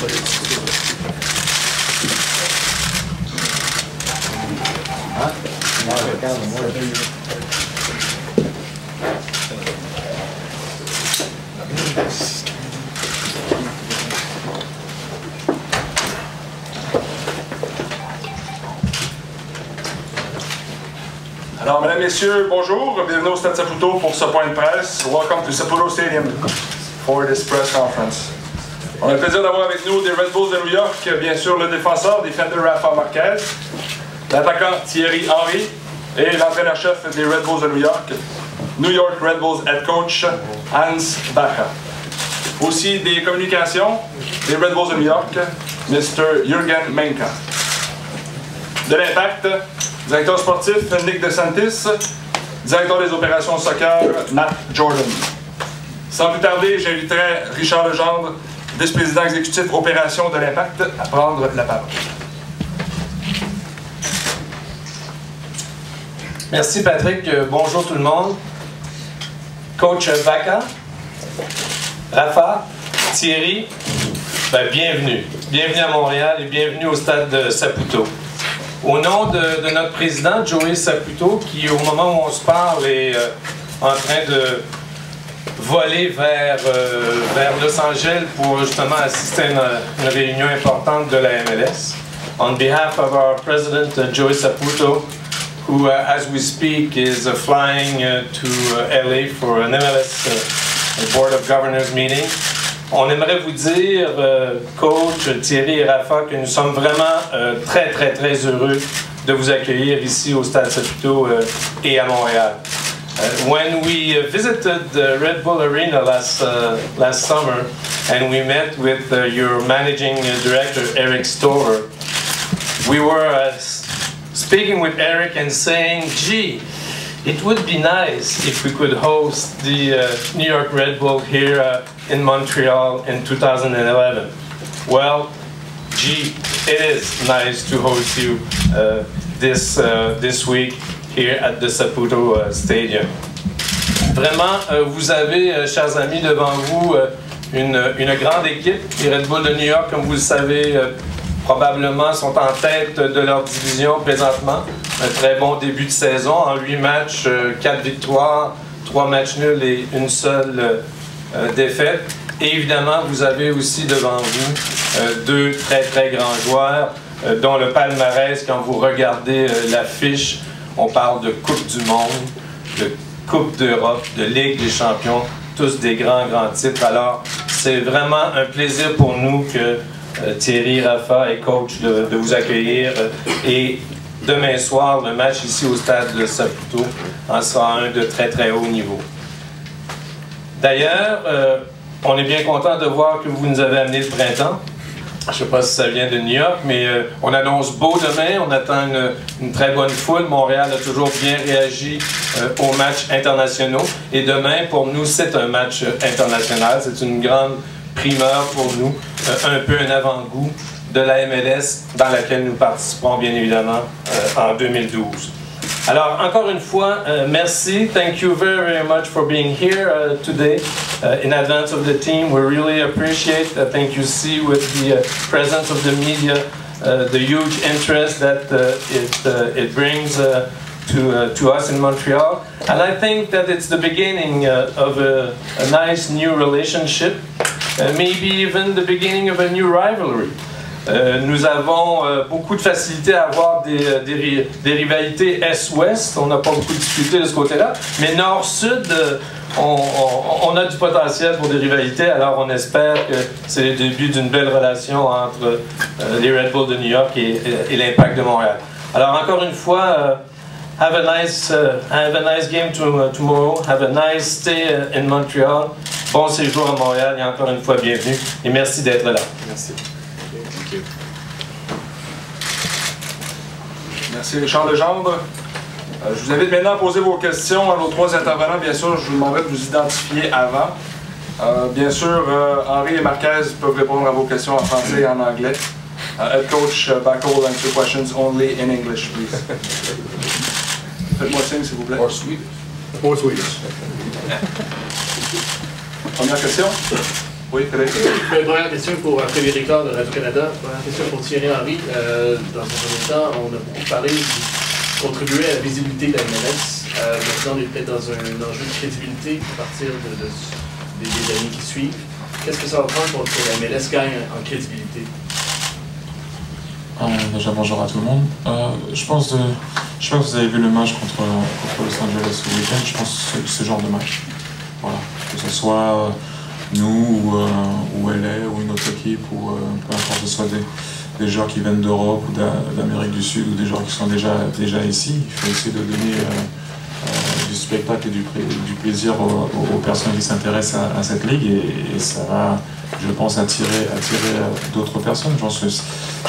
Alors, mesdames, messieurs, bonjour. Bienvenue au Stade Saputo pour ce point de presse. Welcome to Saputo Stadium for this press conference. On a le plaisir d'avoir avec nous des Red Bulls de New York, bien sûr le défenseur, défender Rafa Marquez, l'attaquant Thierry Henry et l'entraîneur-chef des Red Bulls de New York Red Bulls head coach Hans Bacha. Aussi des communications des Red Bulls de New York, Mr. Jürgen Menka. De l'Impact, directeur sportif Nick DeSantis, directeur des opérations soccer Matt Jordan. Sans plus tarder, j'inviterai Richard Legendre, vice-président exécutif opération de l'Impact, à prendre la parole. Merci Patrick, bonjour tout le monde. Coach Bacha, Rafa, Thierry, bienvenue. Bienvenue à Montréal et bienvenue au stade de Saputo. Au nom de notre président, Joey Saputo, qui au moment où on se parle est en train de voler vers Los Angeles pour justement assister à une réunion importante de la MLS. On behalf of our president, Joey Saputo, who as we speak is flying to LA for an MLS Board of Governors meeting. On aimerait vous dire, coach Thierry et Rafa, que nous sommes vraiment très heureux de vous accueillir ici au Stade Saputo et à Montréal. When we visited the Red Bull Arena last summer and we met with your managing director Eric Stover, we were speaking with Eric and saying, gee, it would be nice if we could host the New York Red Bull here in Montreal in 2011. Well, gee, it is nice to host you this week here at the Saputo Stadium. Vraiment, vous avez, chers amis, devant vous une grande équipe. Les Red Bulls de New York, comme vous le savez, probablement sont en tête de leur division présentement. Un très bon début de saison. En 8 matchs, 4 victoires, 3 matchs nuls et une seule défaite. Et évidemment, vous avez aussi devant vous 2 très grands joueurs, dont le palmarès, quand vous regardez l'affiche, on parle de Coupe du Monde, de Coupe d'Europe, de Ligue des Champions, tous des grands titres. Alors, c'est vraiment un plaisir pour nous que Thierry, Rafa et coach de vous accueillir. Et demain soir, le match ici au stade de Saputo en sera un de très haut niveau. D'ailleurs, on est bien content de voir que vous nous avez amené le printemps. Je ne sais pas si ça vient de New York, mais on annonce beau demain. On attend une très bonne foule. Montréal a toujours bien réagi aux matchs internationaux. Et demain, pour nous, c'est un match international. C'est une grande primeur pour nous, un peu un avant-goût de la MLS dans laquelle nous participerons bien évidemment en 2012. Alors, encore une fois, merci. Thank you very much for being here today in advance of the team. We really appreciate, I think you see with the presence of the media, the huge interest that it brings to us in Montreal. And I think that it's the beginning of a nice new relationship, maybe even the beginning of a new rivalry. Nous avons beaucoup de facilité à avoir des rivalités Est-Ouest. On n'a pas beaucoup discuté de ce côté-là. Mais Nord-Sud, on a du potentiel pour des rivalités. Alors on espère que c'est le début d'une belle relation entre les Red Bulls de New York et l'Impact de Montréal. Alors encore une fois, have a nice game tomorrow. Have a nice stay in Montreal. Bon séjour à Montréal et encore une fois bienvenue. Et merci d'être là. Merci. Merci Richard Legendre. Je vous invite maintenant à poser vos questions à nos 3 intervenants. Bien sûr, je vous demanderai de vous identifier avant. Bien sûr, Henry et Marquez peuvent répondre à vos questions en français et en anglais. Head coach Bacha will answer questions only in English, please. Faites-moi signe, s'il vous plaît. Or Swedish. Or Swedish. Première question. Oui, Frédéric. Première question pour Frédéric Ricard de Radio-Canada. Première question pour Thierry Henry. Dans un premier temps, on a beaucoup parlé de contribuer à la visibilité de la MLS. Maintenant, on est peut-être dans un enjeu de crédibilité à partir des années qui suivent. Qu'est-ce que ça va prendre pour que la MLS gagne en crédibilité? Déjà bonjour à tout le monde. Je sais pas que vous avez vu le match contre Los Angeles ce week-end. Je pense que c'est ce genre de match. Voilà. Que ce soit nous ou LA ou une autre équipe ou peu importe, que ce soit des joueurs qui viennent d'Europe ou d'Amérique du Sud ou des joueurs qui sont déjà ici. Il faut essayer de donner du spectacle et du plaisir aux personnes qui s'intéressent à cette ligue et ça va, je pense, attirer d'autres personnes. Je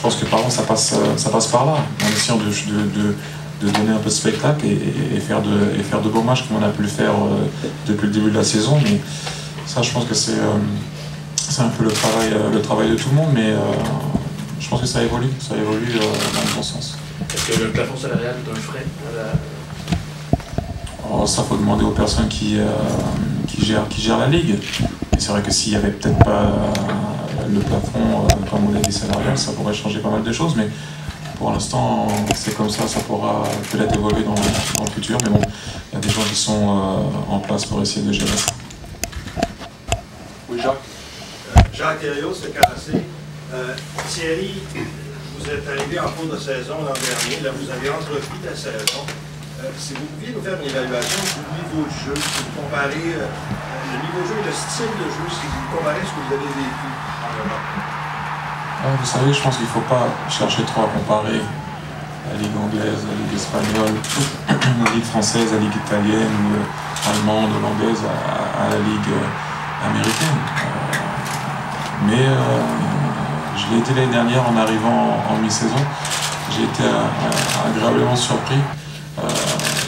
pense que par exemple ça passe par là, en essayant de donner un peu de spectacle et faire de beaux matchs comme on a pu le faire depuis le début de la saison. Mais ça, je pense que c'est un peu le travail de tout le monde, mais je pense que ça évolue dans le bon sens. Est-ce que le plafond salarial est un frein à la... Ça, faut demander aux personnes qui gèrent la ligue. Et c'est vrai que s'il n'y avait peut-être pas le plafond, pas modalité salariale, ça pourrait changer pas mal de choses. Mais pour l'instant, c'est comme ça pourra peut-être évoluer dans le futur. Mais bon, il y a des gens qui sont en place pour essayer de gérer ça. Oui, Jacques. Jacques Thériault, c'est KC. Thierry, vous êtes arrivé en cours de saison l'an dernier. Là, vous avez entrepris la saison. Si vous pouviez nous faire une évaluation du niveau de jeu, si vous comparez le niveau de jeu et le style de jeu, si vous comparez ce que vous avez vécu en Europe. Vous savez, je pense qu'il ne faut pas chercher trop à comparer la Ligue anglaise, la Ligue espagnole, la Ligue française, la Ligue italienne, ou allemande, hollandaise, à la Ligue américaine. Mais je l'ai été l'année dernière en arrivant en mi-saison. J'ai été agréablement surpris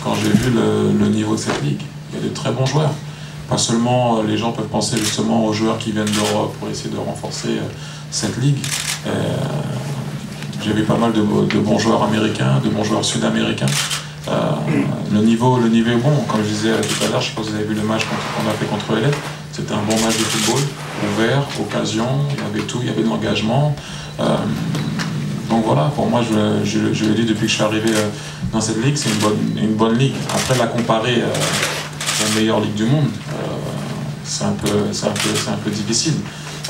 quand j'ai vu le niveau de cette ligue. Il y a de très bons joueurs. Pas seulement, les gens peuvent penser justement aux joueurs qui viennent d'Europe pour essayer de renforcer cette ligue. J'ai vu pas mal de bons joueurs américains, de bons joueurs sud-américains. Le niveau est bon. Comme je disais tout à l'heure, je sais pas si vous avez vu le match qu'on a fait contre LA. C'était un bon match de football, ouvert, occasion, il y avait tout, il y avait de l'engagement. Donc voilà, pour moi, je l'ai dit depuis que je suis arrivé dans cette ligue, c'est une bonne ligue. Après, la comparer aux meilleures ligues du monde, c'est un peu difficile.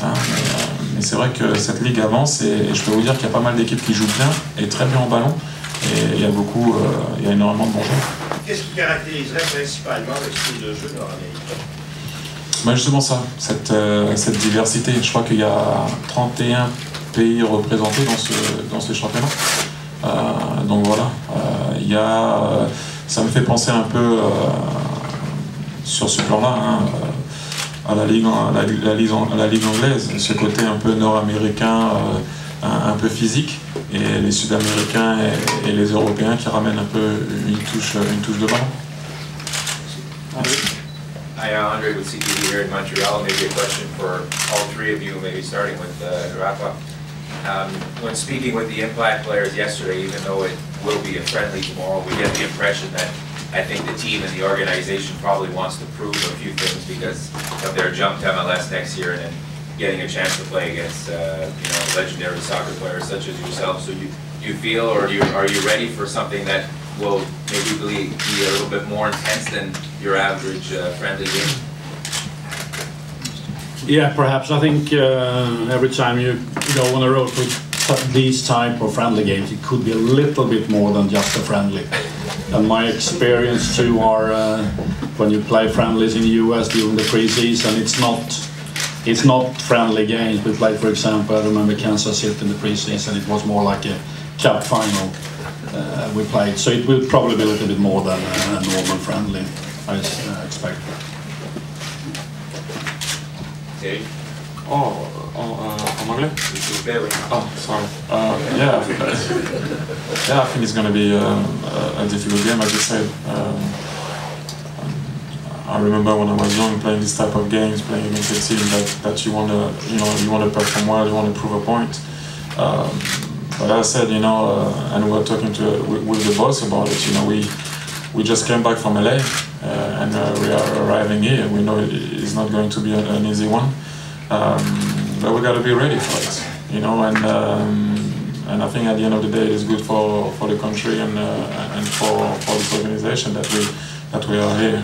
Mais c'est vrai que cette ligue avance et je peux vous dire qu'il y a pas mal d'équipes qui jouent bien et très bien en ballon. Et il y a énormément de bons joueurs. Qu'est-ce qui caractériserait principalement le style de jeu nord-américain? Justement ça, cette diversité. Je crois qu'il y a 31 pays représentés dans ce championnat. Donc voilà, ça me fait penser un peu sur ce plan-là à la ligue anglaise, ce côté un peu nord-américain, un peu physique, et les Sud-Américains et les Européens qui ramènent un peu une touche de ballon. Hi, Andre with CTV here in Montreal. Maybe a question for all three of you, maybe starting with Rafa. When speaking with the Impact players yesterday, even though it will be a friendly tomorrow, we get the impression that I think the team and the organization probably wants to prove a few things because of their jump to MLS next year and then getting a chance to play against legendary soccer players such as yourself. So you feel, or are you ready for something that will maybe be a little bit more intense than your average friendly game? Yeah, perhaps. I think every time you go on the road for these type of friendly games, it could be a little bit more than just a friendly. And my experience too are when you play friendlies in the US during the preseason, it's not friendly games. We played, for example, I remember Kansas City in the preseason. It was more like a cup final we played. So it will probably be a little bit more than a normal friendly, I expect. Dave? En anglais? Oh, sorry. I think it's going to be a difficult game, as you said. I remember when I was young playing this type of games, playing against a team that you want to perform well, you want to prove a point. But as I said, and we were talking with the boss about it. We just came back from LA, and we are arriving here. We know it's not going to be an easy one. but we got to be ready for it, you know. And I think at the end of the day, it's good for the country and for this organization that we are here.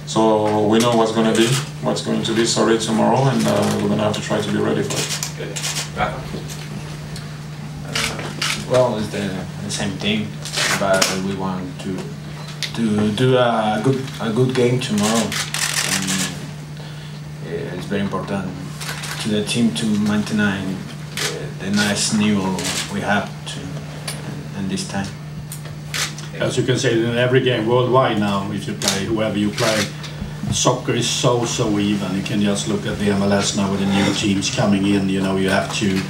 So we know what's going to be sorry tomorrow, and we're going to have to try to be ready for it. Good. Well, it's the same thing, but we want to do a good game tomorrow. And it's very important to the team to maintain the nice level we have in this time. As you can say, in every game worldwide now, if you play, whoever you play, soccer is so even. You can just look at the MLS now with the new teams coming in. You know, you have to.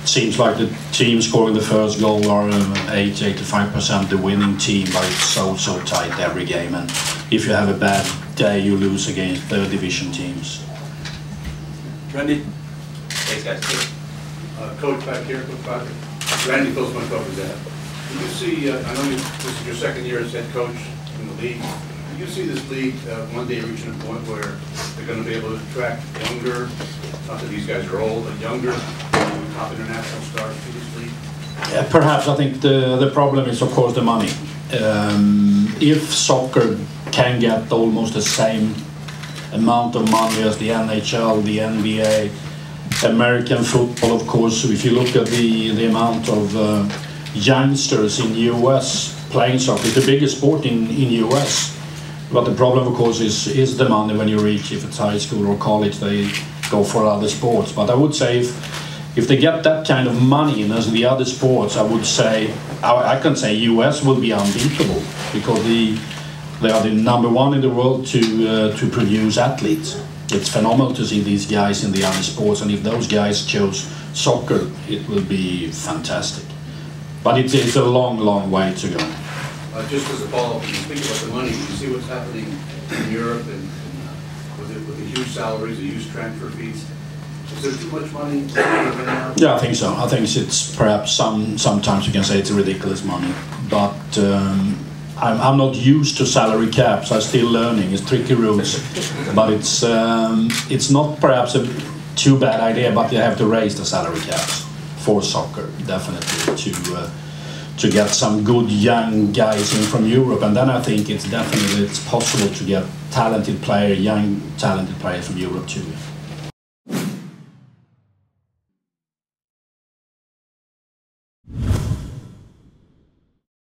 It seems like the team scoring the first goal are 85% the winning team, but it's so tight every game. And if you have a bad day, you lose against third division teams. Randy? Thanks, guys. Coach back here, Coach Parker. Randy Pilsman covers that. Do you see, I know this is your second year as head coach in the league. Do you see this league one day reaching a point where they're going to be able to attract younger, not that these guys are old, but younger, top international stars to this league? Yeah, perhaps. I think the problem is, of course, the money. If soccer can get almost the same amount of money as the NHL, the NBA, American football, of course, if you look at the amount of youngsters in the US playing soccer, it's the biggest sport in US. But the problem, of course, is the money when you reach, if it's high school or college, they go for other sports. But I would say if they get that kind of money in as the other sports, I would say, I can say US will be unbeatable, because they are the #1 in the world to produce athletes. It's phenomenal to see these guys in the other sports, and if those guys chose soccer, it will be fantastic. But it's a long way to go. Just as a follow-up, when you speak about the money, you see what's happening in Europe and with the huge salaries, the huge transfer fees. Is there too much money? Yeah, I think so. I think it's perhaps sometimes you can say it's ridiculous money, but I'm not used to salary caps. I'm still learning. It's tricky rules, but it's not perhaps a too bad idea. But you have to raise the salary caps for soccer, definitely, to get some good young guys in from Europe, and then I think it's possible to get young talented players from Europe too.